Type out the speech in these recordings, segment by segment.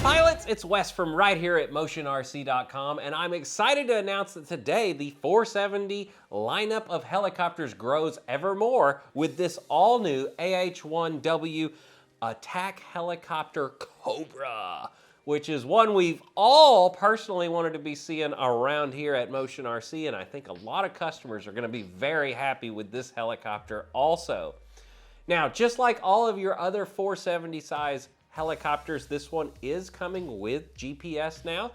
pilots, it's Wes from right here at motionrc.com, and I'm excited to announce that today the 470 lineup of helicopters grows ever more with this all-new AH-1W attack helicopter Cobra, which is one we've all personally wanted to be seeing around here at Motion RC, and I think a lot of customers are going to be very happy with this helicopter also. Now, just like all of your other 470 size helicopters, this one is coming with GPS now,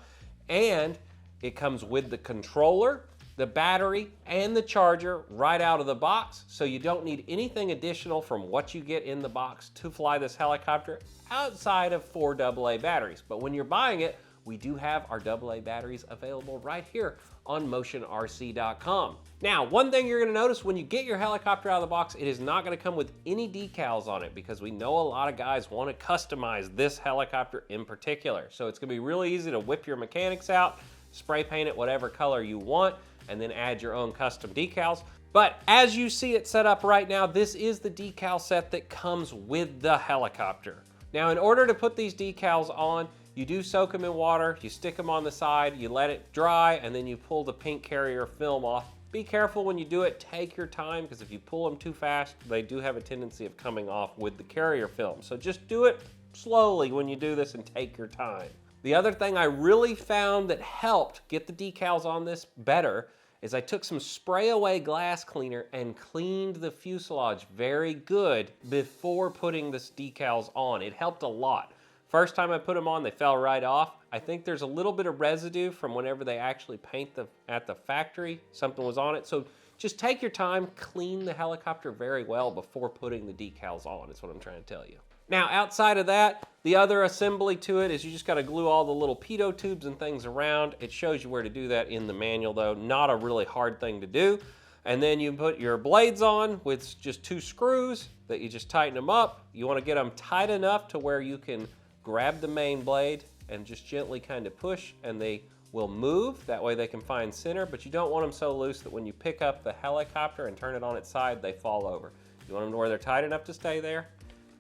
and it comes with the controller, the battery, and the charger right out of the box, so you don't need anything additional from what you get in the box to fly this helicopter outside of 4 AA batteries. But when you're buying it, we do have our AA batteries available right here on motionrc.com. Now, one thing you're gonna notice when you get your helicopter out of the box, it is not gonna come with any decals on it because we know a lot of guys wanna customize this helicopter in particular. So it's gonna be really easy to whip your mechanics out, spray paint it whatever color you want, and then add your own custom decals. But as you see it set up right now, this is the decal set that comes with the helicopter. Now, in order to put these decals on, you do soak them in water, you stick them on the side, you let it dry, and then you pull the pink carrier film off. Be careful when you do it, take your time, because if you pull them too fast, they do have a tendency of coming off with the carrier film. So just do it slowly when you do this and take your time. The other thing I really found that helped get the decals on this better is I took some spray away glass cleaner and cleaned the fuselage very good before putting this decals on. It helped a lot. First time I put them on, they fell right off. I think there's a little bit of residue from whenever they actually paint at the factory. Something was on it. So just take your time, clean the helicopter very well before putting the decals on, is what I'm trying to tell you. Now, outside of that, the other assembly to it is you just gotta glue all the little pitot tubes and things around. It shows you where to do that in the manual though, not a really hard thing to do. And then you put your blades on with just 2 screws that you just tighten them up. You wanna get them tight enough to where you can grab the main blade and just gently kind of push and they will move. That way they can find center, but you don't want them so loose that when you pick up the helicopter and turn it on its side, they fall over. You want them to where they're tight enough to stay there,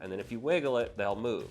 and then if you wiggle it, they'll move.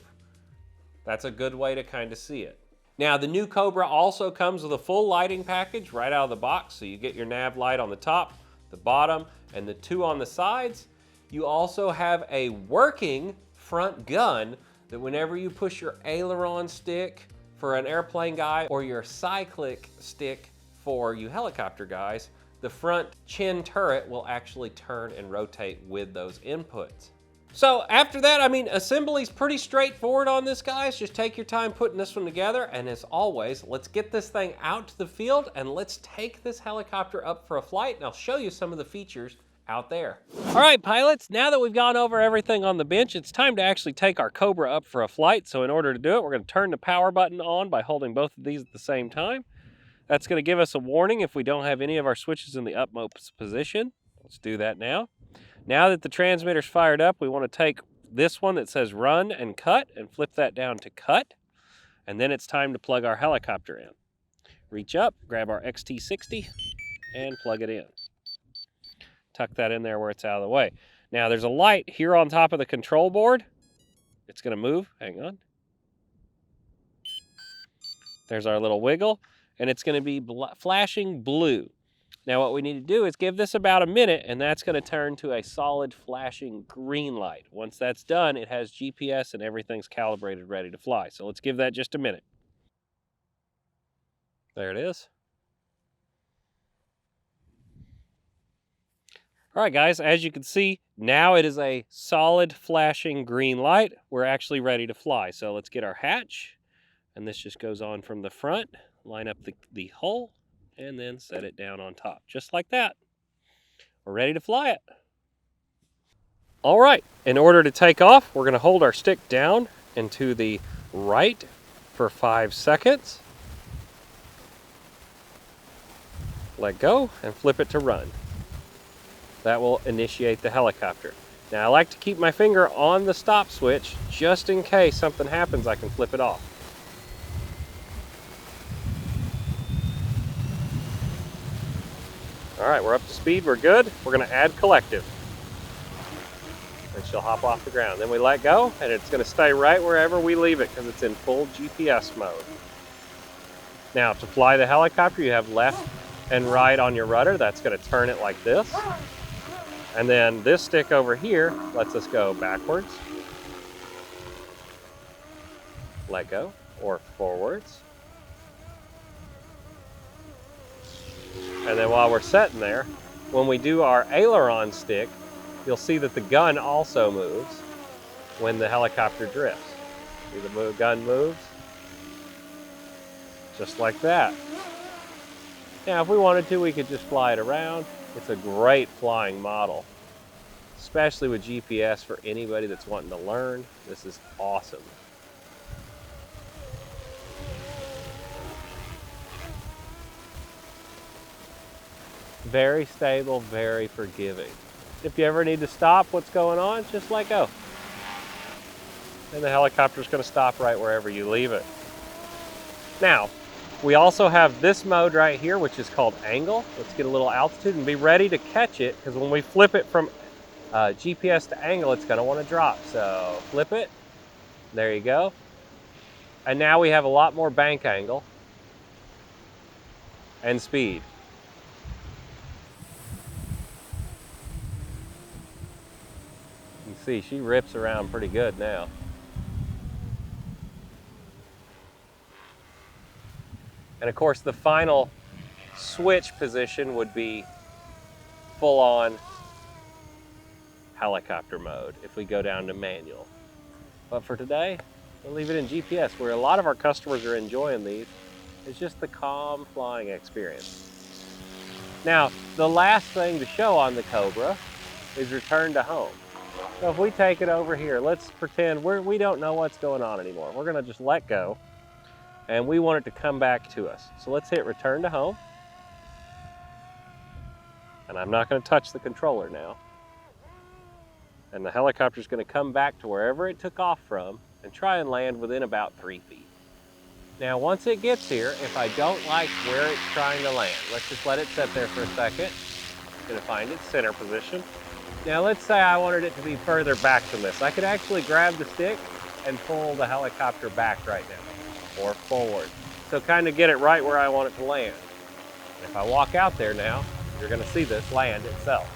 That's a good way to kind of see it. Now, the new Cobra also comes with a full lighting package right out of the box, so you get your nav light on the top, the bottom, and the 2 on the sides. You also have a working front gun that whenever you push your aileron stick for an airplane guy or your cyclic stick for you helicopter guys, the front chin turret will actually turn and rotate with those inputs. So after that, I mean, assembly's pretty straightforward on this, guys. Just take your time putting this one together, and as always, let's get this thing out to the field and let's take this helicopter up for a flight, and I'll show you some of the features out there. All right, pilots, now that we've gone over everything on the bench, it's time to actually take our Cobra up for a flight. So in order to do it, we're going to turn the power button on by holding both of these at the same time. That's going to give us a warning if we don't have any of our switches in the utmost position. Let's do that now. Now that the transmitter's fired up, we want to take this one that says run and cut and flip that down to cut. And then it's time to plug our helicopter in. Reach up, grab our XT60 and plug it in. Tuck that in there where it's out of the way. Now there's a light here on top of the control board. It's going to move. Hang on. There's our little wiggle, and it's going to be flashing blue. Now what we need to do is give this about a minute, and that's going to turn to a solid flashing green light. Once that's done, it has GPS and everything's calibrated, ready to fly. So let's give that just a minute. There it is. All right, guys, as you can see, now it is a solid flashing green light. We're actually ready to fly. So let's get our hatch, and this just goes on from the front, line up the hull, and then set it down on top, just like that. We're ready to fly it. All right, in order to take off, we're gonna hold our stick down and to the right for 5 seconds. Let go and flip it to run. That will initiate the helicopter. Now I like to keep my finger on the stop switch just in case something happens, I can flip it off. All right, we're up to speed, we're good. We're gonna add collective. and she'll hop off the ground. Then we let go, and it's going to stay right wherever we leave it because it's in full GPS mode. Now, to fly the helicopter, you have left and right on your rudder. That's going to turn it like this. And then this stick over here lets us go backwards, let go, or forwards. And then while we're sitting there, when we do our aileron stick, you'll see that the gun also moves when the helicopter drifts. See the gun moves? Just like that. Now, if we wanted to, we could just fly it around. It's a great flying model, especially with GPS for anybody that's wanting to learn. This is awesome. Very stable, very forgiving. If you ever need to stop what's going on, just let go. And the helicopter's going to stop right wherever you leave it. Now, we also have this mode right here, which is called angle. Let's get a little altitude and be ready to catch it, because when we flip it from GPS to angle, it's going to want to drop. So flip it. There you go. And now we have a lot more bank angle and speed. You can see she rips around pretty good now. And of course, the final switch position would be full on helicopter mode if we go down to manual. But for today, we'll leave it in GPS, where a lot of our customers are enjoying these. It's just the calm flying experience. Now, the last thing to show on the Cobra is return to home. So if we take it over here, let's pretend we don't know what's going on anymore. We're gonna just let go, and we want it to come back to us. So let's hit return to home. And I'm not gonna touch the controller now. And the helicopter's gonna come back to wherever it took off from and try and land within about 3 feet. Now, once it gets here, if I don't like where it's trying to land, let's just let it sit there for a second. It's gonna find its center position. Now, let's say I wanted it to be further back than this. I could actually grab the stick and pull the helicopter back right now, or forward. So kind of get it right where I want it to land. If I walk out there now, you're gonna see this land itself.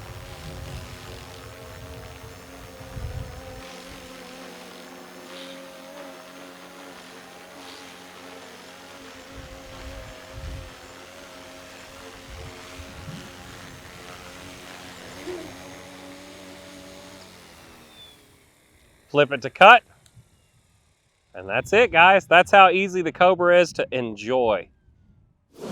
Flip it to cut. And that's it, guys. That's how easy the Cobra is to enjoy.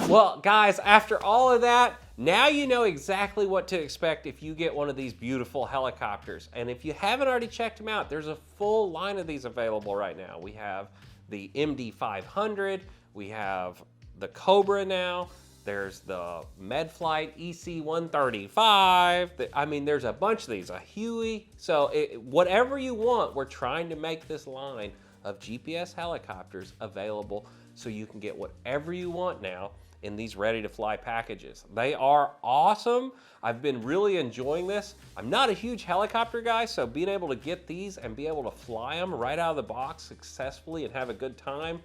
Well, guys, after all of that, now you know exactly what to expect if you get one of these beautiful helicopters. And if you haven't already checked them out, there's a full line of these available right now. We have the MD500, we have the Cobra now, there's the Medflight EC135. I mean, there's a bunch of these, a Huey. So whatever you want, we're trying to make this line of GPS helicopters available so you can get whatever you want now in these ready-to-fly packages. They are awesome. I've been really enjoying this. I'm not a huge helicopter guy, so being able to get these and be able to fly them right out of the box successfully and have a good time.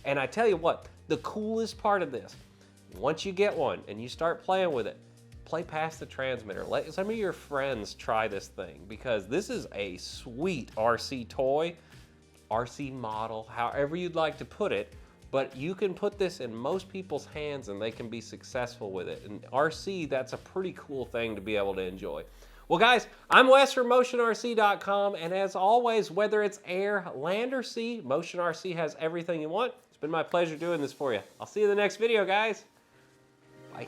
And I tell you what, the coolest part of this, once you get one and you start playing with it, play past the transmitter. Let some of your friends try this thing, because this is a sweet RC toy, RC model, however you'd like to put it, but you can put this in most people's hands and they can be successful with it. And RC, that's a pretty cool thing to be able to enjoy. Well, guys, I'm Wes from MotionRC.com, and as always, whether it's air, land, or sea, Motion RC has everything you want. It's been my pleasure doing this for you. I'll see you in the next video, guys. Bye.